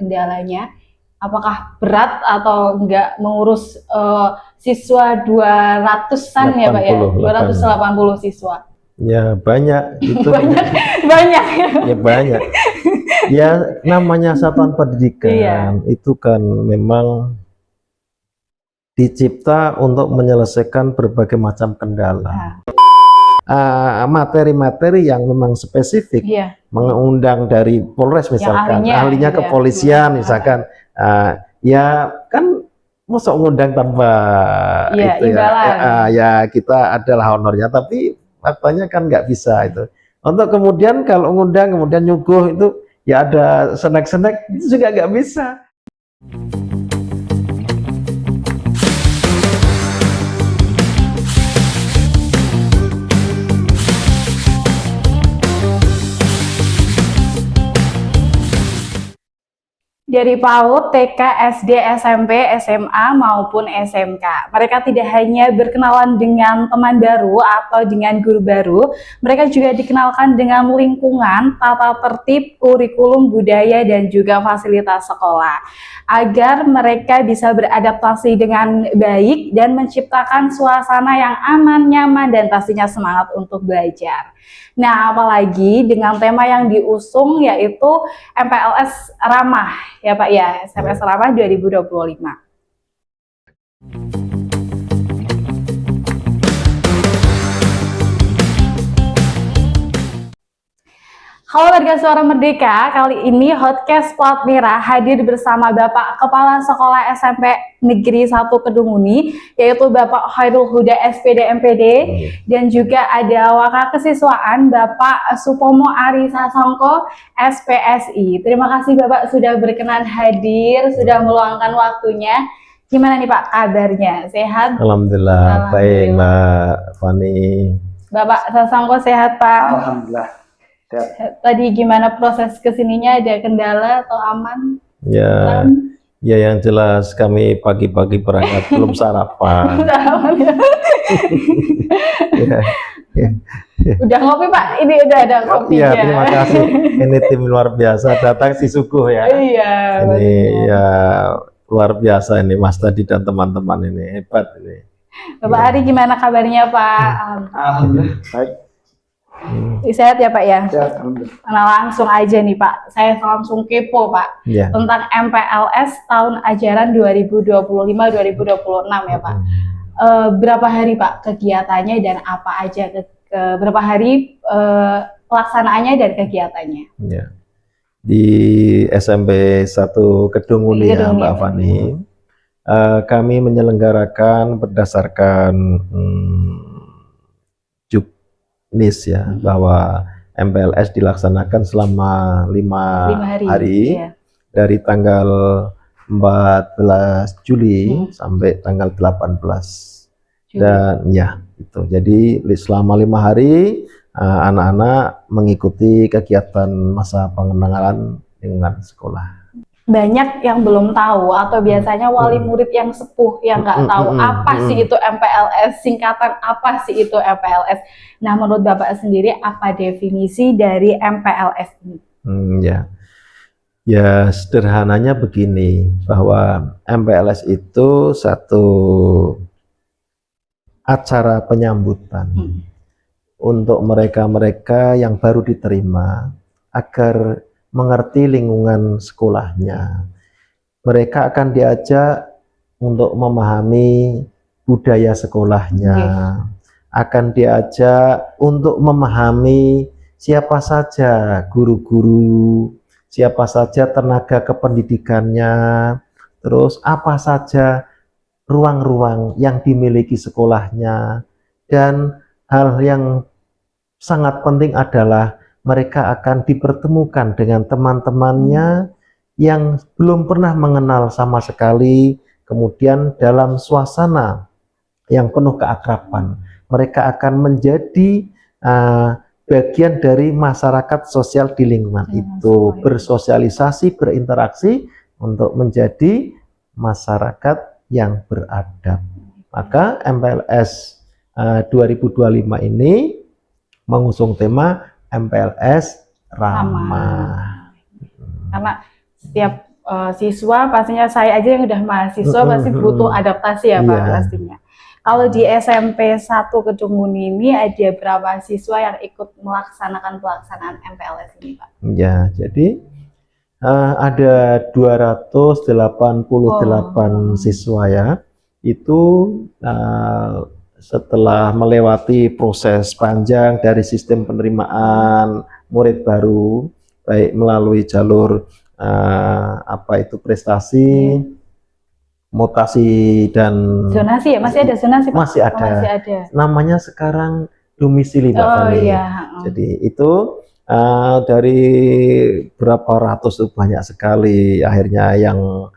kendalanya? Apakah berat atau enggak mengurus siswa 200-an ya Pak ya? 280 siswa. Ya banyak itu. banyak. Ya banyak. Ya namanya satuan pendidikan itu kan memang dicipta untuk menyelesaikan berbagai macam kendala. Materi-materi yang memang spesifik, mengundang dari Polres misalkan, ahlinya kepolisian misalkan, ya kan masa ngundang tanpa itu ya kita adalah honornya, tapi faktanya kan nggak bisa itu. Untuk kemudian kalau ngundang kemudian nyuguh itu ya ada snack-snack itu juga nggak bisa. Dari PAUD, TK, SD, SMP, SMA, maupun SMK. Mereka tidak hanya berkenalan dengan teman baru atau dengan guru baru, mereka juga dikenalkan dengan lingkungan, tata tertib, kurikulum, budaya, dan juga fasilitas sekolah. Agar mereka bisa beradaptasi dengan baik dan menciptakan suasana yang aman, nyaman, dan pastinya semangat untuk belajar. Nah, apalagi dengan tema yang diusung yaitu MPLS Ramah ya Pak ya, MPLS Ramah 2025. Halo warga Suara Merdeka, kali ini Hotcast Plat Merah hadir bersama Bapak Kepala Sekolah SMP Negeri 1 Kedunguni, yaitu Bapak Khairul Huda SPD MPD, dan juga ada Wakil Kesiswaan Bapak Supomo Ari Sasongko SPSI. Terima kasih Bapak sudah berkenan hadir, sudah meluangkan waktunya. Gimana nih Pak kabarnya? Sehat? Alhamdulillah, baik Mbak Fani. Bapak Sasongko sehat Pak? Alhamdulillah. Tadi gimana proses kesininya, ada kendala atau aman? Ya, ya yang jelas kami pagi-pagi berangkat belum sarapan. Udah ngopi Pak? Ini udah ada kopinya. Iya, terima kasih. Ini tim luar biasa datang si Suguh ya. Iya. Ini ya luar biasa ini Mas Tadi dan teman-teman ini hebat ini. Bapak Ari gimana kabarnya Pak? Alhamdulillah baik. Sehat ya Pak ya? Sehat, alhamdulillah. Nah langsung aja nih Pak, saya langsung kepo Pak tentang MPLS tahun ajaran 2025-2026 ya Pak. Berapa hari Pak kegiatannya dan apa aja berapa hari pelaksanaannya dan kegiatannya? Ya. Di SMP 1 Kedunguni ya Mbak Fani, kami menyelenggarakan berdasarkan NIS ya, bahwa MPLS dilaksanakan selama 5 hari dari tanggal 14 Juli sampai tanggal 18 Juli. Dan ya itu jadi selama 5 hari anak-anak mengikuti kegiatan masa pengenalan lingkungan sekolah. Banyak yang belum tahu atau biasanya wali murid yang sepuh yang nggak tahu apa sih itu MPLS, singkatan apa sih itu MPLS. Nah menurut Bapak sendiri apa definisi dari MPLS ini? Ya sederhananya begini, bahwa MPLS itu satu acara penyambutan untuk mereka-mereka yang baru diterima agar mengerti lingkungan sekolahnya. Mereka akan diajak untuk memahami budaya sekolahnya, akan diajak untuk memahami siapa saja guru-guru, siapa saja tenaga kependidikannya, terus apa saja ruang-ruang yang dimiliki sekolahnya, dan hal yang sangat penting adalah mereka akan dipertemukan dengan teman-temannya yang belum pernah mengenal sama sekali, kemudian dalam suasana yang penuh keakraban. Mereka akan menjadi bagian dari masyarakat sosial di lingkungan itu, bersosialisasi, berinteraksi untuk menjadi masyarakat yang beradab. Maka MPLS 2025 ini mengusung tema MPLS Ramah. Karena setiap siswa, pastinya saya aja yang udah mahasiswa pasti butuh adaptasi ya Pak, pastinya. Kalau di SMP 1 Kedungmuni ini ada berapa siswa yang ikut melaksanakan pelaksanaan MPLS ini Pak? Ya, jadi ada 288 siswa ya. Itu setelah melewati proses panjang dari sistem penerimaan murid baru, baik melalui jalur prestasi, mutasi dan zonasi ya, masih ada zonasi Pak? Masih ada. Masih ada. Namanya sekarang domisili Mbak Fani. Iya. Jadi itu dari berapa ratus itu banyak sekali akhirnya yang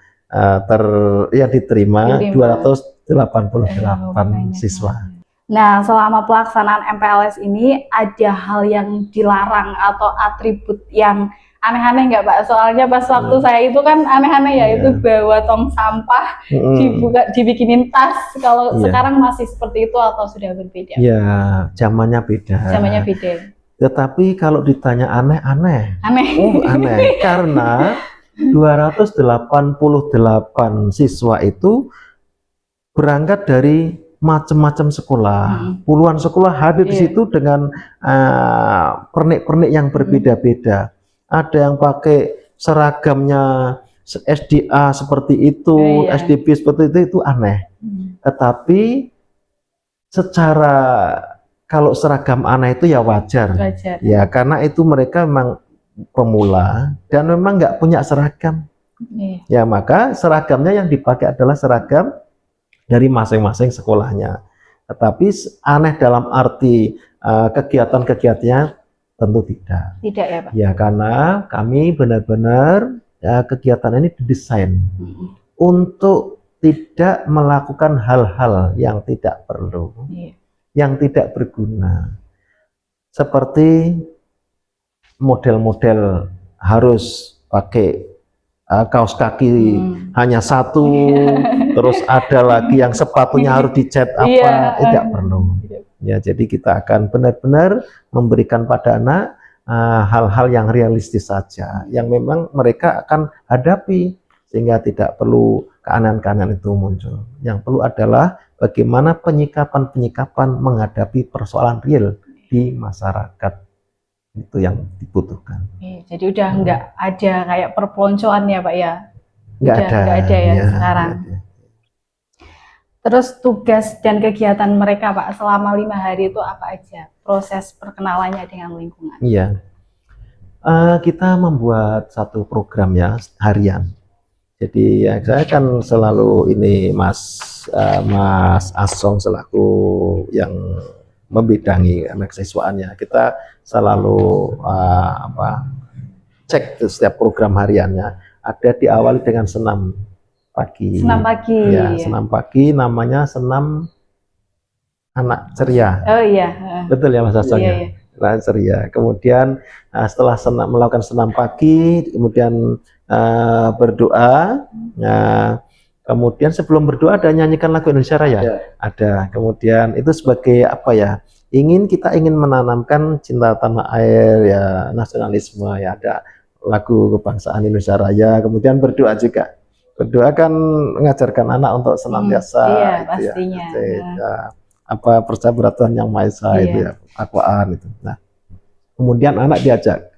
diterima 288 siswa. Nah, selama pelaksanaan MPLS ini ada hal yang dilarang atau atribut yang aneh-aneh nggak Pak? Soalnya pas waktu saya itu kan aneh-aneh ya, itu bawa tong sampah, dibikinin tas. Kalau sekarang masih seperti itu atau sudah berbeda? Ya, zamannya beda. Zamannya beda. Tetapi kalau ditanya aneh. Aneh. Karena 288 siswa itu berangkat dari macam-macam sekolah. Puluhan sekolah hadir di situ dengan pernik-pernik yang berbeda-beda. Ada yang pakai seragamnya SDA seperti itu, SDB seperti itu aneh. Tetapi secara kalau seragam aneh itu ya wajar. Ya karena itu mereka memang pemula dan memang nggak punya seragam. Ya maka seragamnya yang dipakai adalah seragam dari masing-masing sekolahnya. Tetapi aneh dalam arti kegiatan-kegiatannya tentu tidak. Tidak ya Pak? Ya karena kami benar-benar kegiatan ini didesain untuk tidak melakukan hal-hal yang tidak perlu, yang tidak berguna. Seperti model-model harus pakai kaos kaki hanya satu, terus ada lagi yang sepatunya harus dicat tidak perlu. Ya, jadi kita akan benar-benar memberikan pada anak hal-hal yang realistis saja, yang memang mereka akan hadapi, sehingga tidak perlu keanehan-keanehan itu muncul. Yang perlu adalah bagaimana penyikapan-penyikapan menghadapi persoalan real di masyarakat. Itu yang dibutuhkan. Jadi udah nggak ada kayak perpeloncoan ya Pak ya? Nggak ada ya sekarang. Terus tugas dan kegiatan mereka Pak selama 5 hari itu apa aja? Proses perkenalannya dengan lingkungan. Iya, kita membuat satu program ya harian. Jadi ya, saya kan selalu ini Mas Asong selaku yang membidangi anak siswaannya. Kita selalu cek setiap program hariannya. Ada diawali dengan senam pagi. Ya, senam pagi namanya senam anak ceria. Oh iya. Betul ya Mas Asong ya. Anak ceria. Kemudian setelah melakukan senam pagi, kemudian berdoa. Kemudian sebelum berdoa ada nyanyikan lagu Indonesia Raya. Ada. Kemudian itu sebagai apa ya? Kita ingin menanamkan cinta tanah air ya, nasionalisme ya, ada lagu kebangsaan Indonesia Raya. Kemudian berdoa juga. Berdoa kan mengajarkan anak untuk senantiasa pastinya. Percaya Tuhan Yang Maha Esa itu ya, takwaan itu. Nah, kemudian anak diajak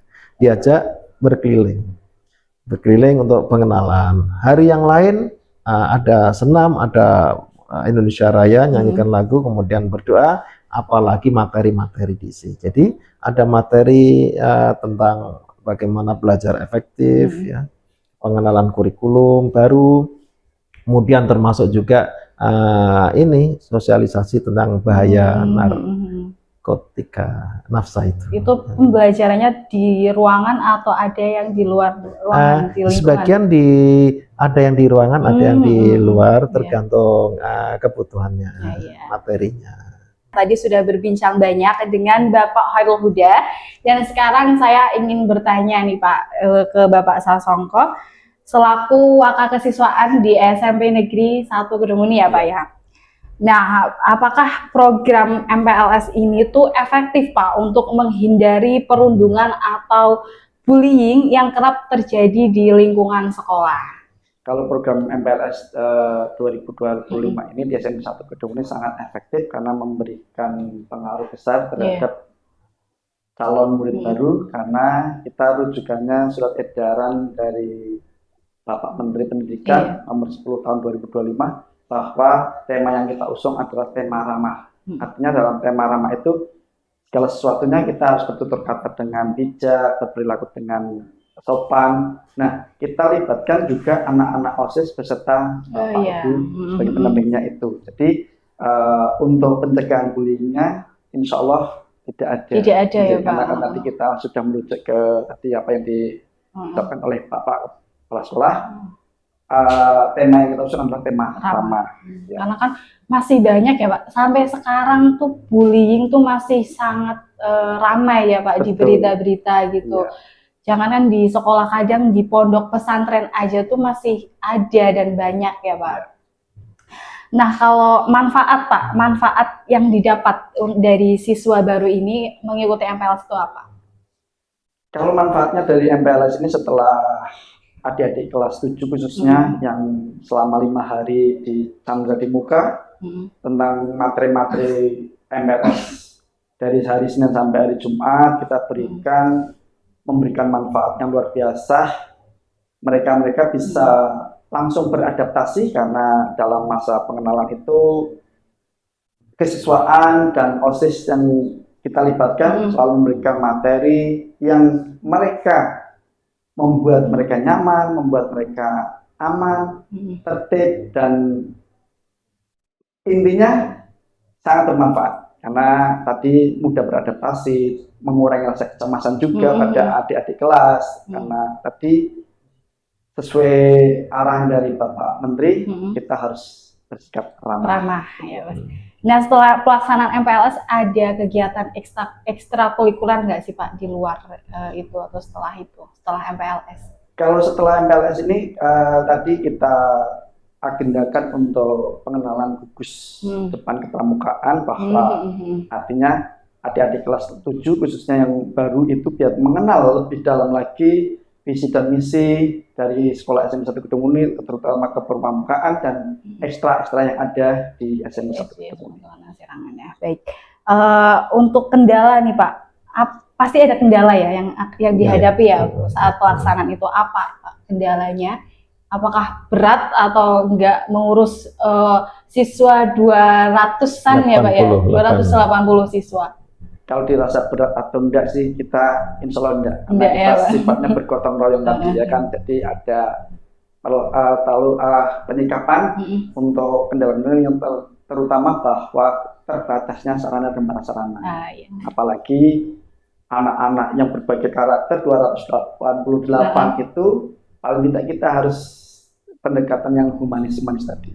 berkeliling untuk pengenalan. Hari yang lain ada senam, ada Indonesia Raya, nyanyikan lagu, kemudian berdoa, apalagi materi-materi diisi. Jadi ada materi tentang bagaimana belajar efektif ya, pengenalan kurikulum baru, kemudian termasuk juga sosialisasi tentang bahaya narkotika nafsa itu. Itu pembelajarannya di ruangan atau ada yang di luar ruangan? Di lingkungan? Sebagian ada yang di ruangan, ada yang di luar, tergantung kebutuhannya, materinya. Tadi sudah berbincang banyak dengan Bapak Khairul Huda, dan sekarang saya ingin bertanya nih Pak ke Bapak Sasongko selaku wakakesiswaan di SMP Negeri 1 Kedungmuni ya Pak ya. Nah, apakah program MPLS ini tuh efektif Pak untuk menghindari perundungan atau bullying yang kerap terjadi di lingkungan sekolah? Kalau program MPLS 2025 ini di SMP 1 Kedung ini sangat efektif karena memberikan pengaruh besar terhadap calon murid baru, karena kita rujukannya surat edaran dari Bapak Menteri Pendidikan nomor 10 tahun 2025 bahwa tema yang kita usung adalah tema ramah. Artinya dalam tema ramah itu segala sesuatunya kita harus bertutur kata dengan bijak, berperilaku dengan sopan. Nah, kita libatkan juga anak-anak OSIS beserta Bapak Ibu sebagai pendampingnya itu. Jadi untuk pencegahan bullyingnya insya Allah tidak ada. Tidak ada ya Pak. Karena nanti kita sudah merujuk ke tadi apa yang diucapkan oleh Bapak Kepala Sekolah. Tema yang kita usung adalah tema ramah. Karena kan masih banyak ya Pak, sampai sekarang tuh bullying tuh masih sangat ramai ya Pak. Betul. Di berita-berita gitu. Jangankan di sekolah, kadang di pondok pesantren aja tuh masih ada dan banyak ya Pak. Nah, kalau manfaat Pak, manfaat yang didapat dari siswa baru ini mengikuti MPLS itu apa? Kalau manfaatnya dari MPLS ini, setelah adik-adik kelas 7 khususnya yang selama 5 hari di Chandra di Muka tentang materi-materi MPLS dari hari Senin sampai hari Jumat, kita memberikan manfaat yang luar biasa. Mereka bisa langsung beradaptasi karena dalam masa pengenalan itu kesiswaan dan OSIS yang kita libatkan selalu memberikan materi yang mereka membuat mereka nyaman, membuat mereka aman, tertib, dan intinya sangat bermanfaat karena tadi mudah beradaptasi, mengurangi rasa kecemasan juga pada adik-adik kelas karena tadi sesuai arahan dari Bapak Menteri kita harus bersikap ramah. Ya, Mas. Nah, setelah pelaksanaan MPLS ada kegiatan ekstrakurikuler nggak sih Pak di luar itu atau setelah MPLS? Kalau setelah MPLS ini tadi kita agendakan untuk pengenalan gugus depan kepramukaan bahwa artinya adik-adik kelas 7 khususnya yang baru itu biar mengenal lebih dalam lagi visi dan misi dari sekolah SMP 1 Kedung Muni, terutama kepramukaan dan ekstra-ekstra yang ada di SMP 1 Kedung Muni. Baik, untuk kendala nih Pak, pasti ada kendala ya yang dihadapi ya saat pelaksanaan itu. Apa kendalanya? Apakah berat atau enggak mengurus siswa 200-an ya Pak ya? 280 siswa. Kalau dirasa berat atau enggak sih, kita insya Allah enggak. Karena kita sifatnya bergotong royong tadi ya kan. Jadi ada penyikapan untuk kendala-kendala yang terutama bahwa terbatasnya sarana dan prasarana. Apalagi anak-anak yang berbagai karakter 288 itu paling tidak kita harus pendekatan yang humanis tadi.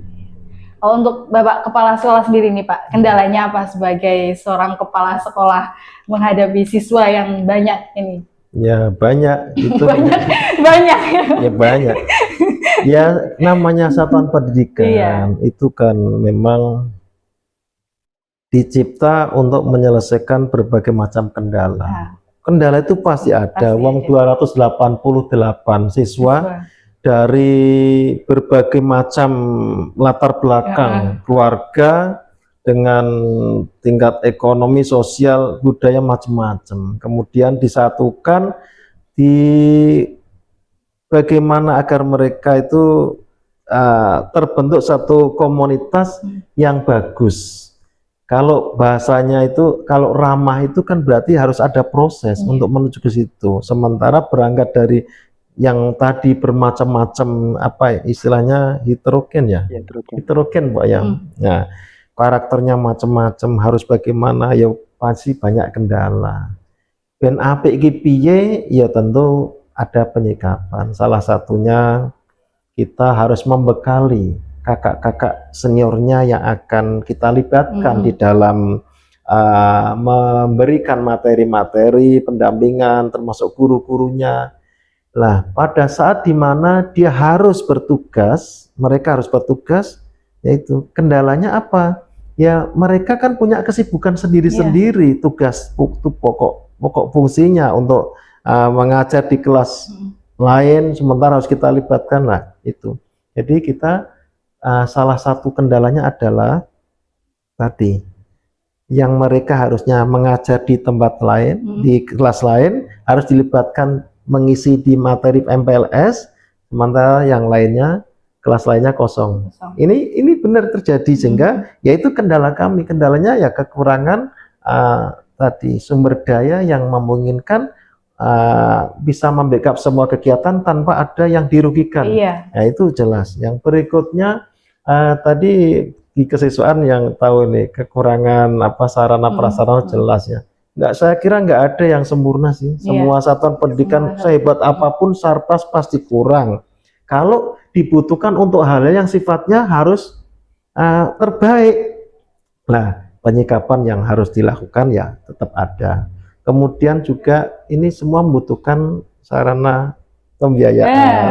Untuk Bapak Kepala Sekolah sendiri nih Pak, kendalanya apa sebagai seorang kepala sekolah menghadapi siswa yang banyak ini? Ya banyak itu. banyak. Ya banyak. Ya namanya satuan pendidikan itu kan memang dicipta untuk menyelesaikan berbagai macam kendala. Kendala itu pasti ada. Uang 288 siswa dari berbagai macam latar belakang keluarga dengan tingkat ekonomi, sosial, budaya macam-macam. Kemudian disatukan di bagaimana agar mereka itu terbentuk satu komunitas yang bagus. Kalau bahasanya itu, kalau ramah itu kan berarti harus ada proses untuk menuju ke situ. Sementara berangkat dari yang tadi bermacam-macam apa istilahnya heterogen ya, heterogen Pak ya. Nah, karakternya macam-macam, harus bagaimana ya pasti banyak kendala. Ben apik iki piye ya tentu ada penyikapan. Salah satunya kita harus membekali kakak-kakak seniornya yang akan kita libatkan di dalam memberikan materi-materi pendampingan termasuk guru-gurunya. Lah, pada saat dimana dia harus bertugas, mereka harus bertugas, yaitu kendalanya apa? Ya mereka kan punya kesibukan sendiri-sendiri, tugas pokok fungsinya untuk mengajar di kelas lain, sementara harus kita libatkan lah itu. Jadi kita salah satu kendalanya adalah tadi yang mereka harusnya mengajar di tempat lain, di kelas lain, harus dilibatkan mengisi di materi MPLS, sementara yang lainnya kelas lainnya kosong. Ini benar terjadi, sehingga yaitu kendala kami. Kendalanya ya kekurangan tadi sumber daya yang memungkinkan bisa membackup semua kegiatan tanpa ada yang dirugikan. Nah, itu jelas. Yang berikutnya tadi di kesiswaan yang tahu nih kekurangan sarana prasarana jelas ya. Saya kira nggak ada yang sempurna sih. Semua satuan pendidikan sehebat apapun Sarpras pasti kurang. Kalau dibutuhkan untuk hal yang sifatnya harus terbaik. Nah, penyikapan yang harus dilakukan ya tetap ada. Kemudian juga ini semua membutuhkan sarana pembiayaan.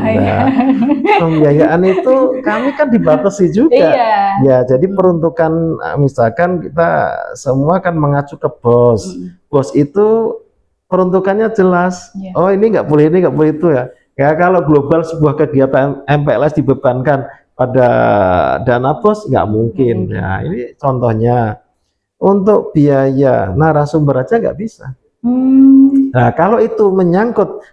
Pembiayaan itu kami kan dibatasi juga. Ya, jadi peruntukan misalkan kita semua kan mengacu ke bos. Bos itu peruntukannya jelas. Oh, ini nggak boleh, ini nggak boleh itu ya. Ya, kalau global sebuah kegiatan MPLS dibebankan pada dana bos nggak mungkin. Ya, ini contohnya. Untuk biaya narasumber aja nggak bisa. Nah, kalau itu menyangkut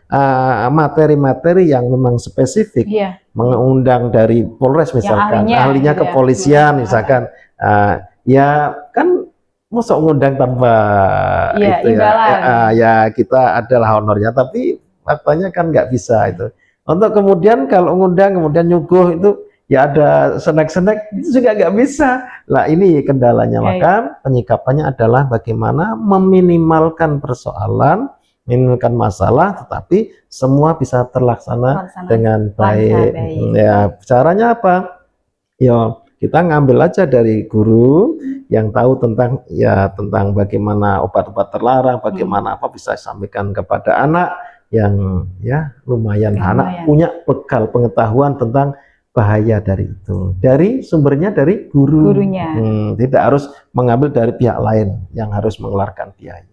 materi-materi yang memang spesifik, mengundang dari Polres misalkan, ahlinya kepolisian misalkan, ya kan masa ngundang tanpa itu ya kita adalah honornya, tapi faktanya kan nggak bisa itu. Untuk kemudian kalau ngundang kemudian nyuguh itu ya ada snack-snack itu juga nggak bisa. Nah, ini kendalanya. Maka penyikapannya adalah bagaimana meminimalkan persoalan, menimbulkan masalah, tetapi semua bisa terlaksana dengan baik. Ya, caranya apa? Ya, kita ngambil aja dari guru yang tahu tentang bagaimana obat-obat terlarang, bagaimana apa bisa disampaikan kepada anak yang ya lumayan anak punya bekal pengetahuan tentang bahaya dari itu. Dari sumbernya dari gurunya. Tidak harus mengambil dari pihak lain yang harus mengeluarkan biaya.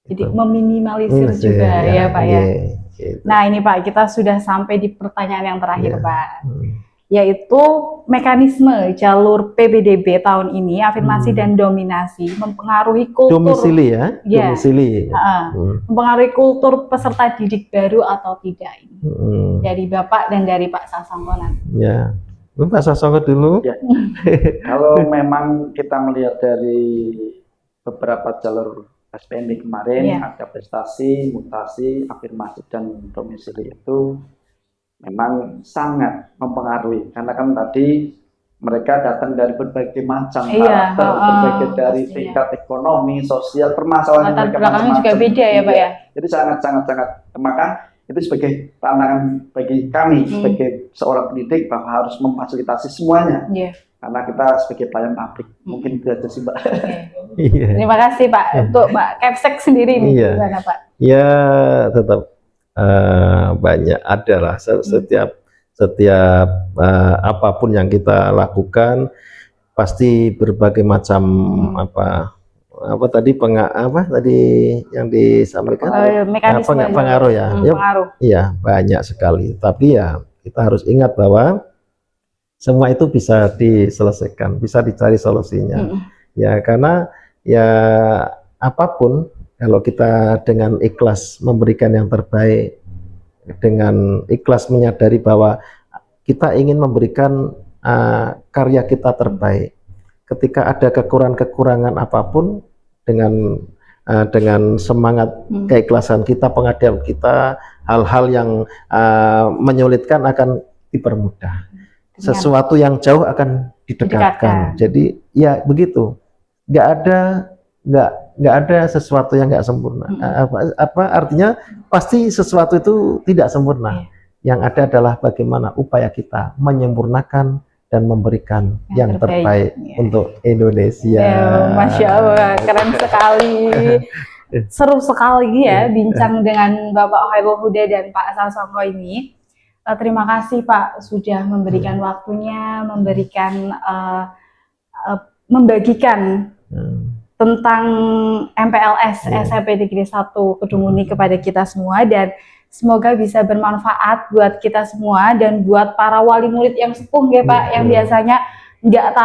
Jadi meminimalisir juga ya Pak ya. Gitu. Nah, ini Pak, kita sudah sampai di pertanyaan yang terakhir Pak. Yaitu mekanisme jalur PPDB tahun ini, afirmasi dan dominasi mempengaruhi kultur domisili ya, domisili. Mempengaruhi kultur peserta didik baru atau tidak ini? Dari Bapak dan dari Pak Sasongko nanti. Ya, Pak Sasongko dulu. Ya. Kalau memang kita melihat dari beberapa jalur SPND kemarin, ada prestasi, mutasi, afirmasi dan domisili itu memang sangat mempengaruhi, karena kan tadi mereka datang dari berbagai macam karakter, berbagai dari tingkat ekonomi, sosial, permasalahan mereka macam-macam juga beda ya Pak ya. Jadi sangat, maka itu sebagai tantangan bagi kami sebagai seorang pendidik bahwa harus memfasilitasi semuanya. Karena kita sebagai pelayan publik, mungkin itu aja sih Mbak. Terima kasih Pak. Untuk Pak Kepsek sendiri nih, gimana Pak? Ya, tetap banyak adalah setiap apapun yang kita lakukan pasti berbagai macam tadi yang disampaikan pengaruh ya. Iya, banyak sekali. Tapi ya kita harus ingat bahwa semua itu bisa diselesaikan, bisa dicari solusinya. Ya, karena ya apapun kalau kita dengan ikhlas memberikan yang terbaik, dengan ikhlas menyadari bahwa kita ingin memberikan karya kita terbaik. Ketika ada kekurangan-kekurangan apapun, dengan semangat keikhlasan kita, pengabdian kita, hal-hal yang menyulitkan akan dipermudah. Sesuatu yang jauh akan didekatkan. Jadi ya begitu. Nggak ada sesuatu yang nggak sempurna. Artinya pasti sesuatu itu tidak sempurna. Yang ada adalah bagaimana upaya kita menyempurnakan dan memberikan yang terbaik untuk Indonesia. Masya Allah, keren sekali. Seru sekali ya bincang dengan Bapak Khairul Huda dan Pak Sasongko ini. Terima kasih Pak sudah memberikan waktunya, membagikan tentang MPLS SMP Negeri 1 Kedunguni kepada kita semua, dan semoga bisa bermanfaat buat kita semua dan buat para wali murid yang sepuh ya Pak, yang biasanya tidak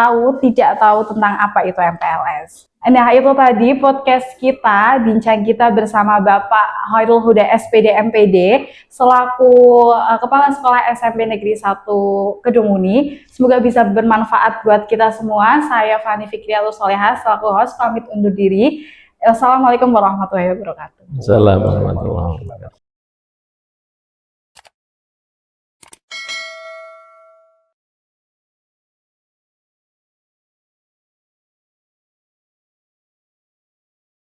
tahu tentang apa itu MPLS. Nah, itu tadi podcast kita, bincang kita bersama Bapak Khairul Huda SPD MPD selaku Kepala Sekolah SMP Negeri 1 Kedunguni. Semoga bisa bermanfaat buat kita semua. Saya Fani Fikriatul Solehah selaku host pamit undur diri. Assalamualaikum warahmatullahi wabarakatuh. Assalamualaikum warahmatullahi wabarakatuh.